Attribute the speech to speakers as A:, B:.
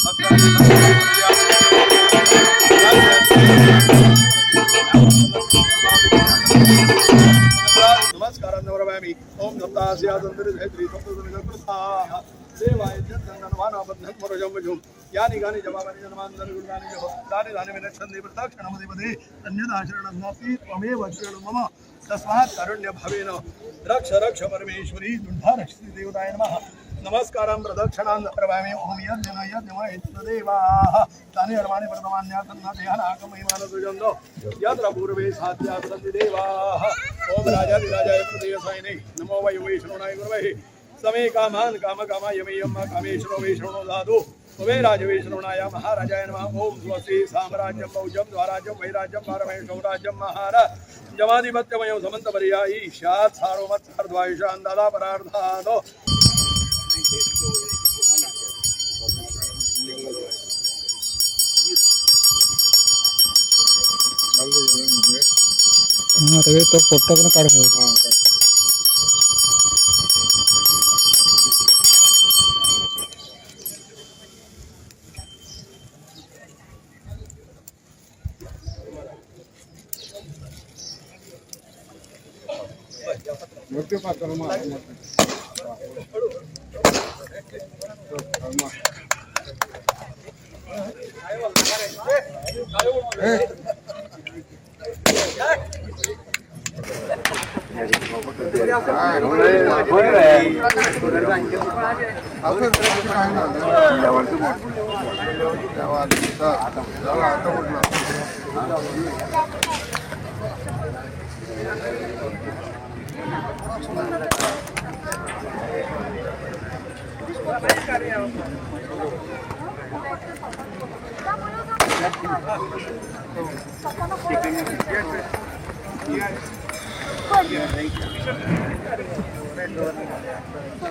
A: नमस्कारांना वरवामी ओम दत्तास्यादंतरिधैत्री सप्तदमिदकृताः देवाय जन्ननवानाबद्धमरजमजुम यानि गानि जवानि जन्मान्तरि गुणानि दानि दानि विनच्छन्ति प्रदक्षिणमधिपदे अन्यदाचरणं नास्ति त्वमेव शरणं मम तस्मात् कारुण्यभावेन रक्ष रक्ष परमेश्वरी दुर्धा रक्षति देवताय नमः नमस्कारं प्रदक्षिणां प्रवामि ओम यज्ञ यज्ञमय देवाः तानि अर्वाणि प्रथमान्यासन्नादयानाकमहिमानसुजन्तो यत्र पूर्वे साध्या सन्ति देवाः ओम राजाधिराजाय प्रदेयसायिने नमो वै वैष्णवाय गुरवे समे कामान कामकामाय यमेयं कामेश्वरो वैष्णवो दातु उभे राजवैष्णवाय महाराजाय नमः ओम स्वस्ति साम्राज्यं भौजं द्वाराज्यं वैराज्यं पारमेश्वरं राज्यं महाराज जमाधिपत्यमयो समन्तपर्यायी स्यात् सार्वमत्सार्द्वायुषां दादा परार्थादो
B: तो फोटो पण काढ मोठे पात्र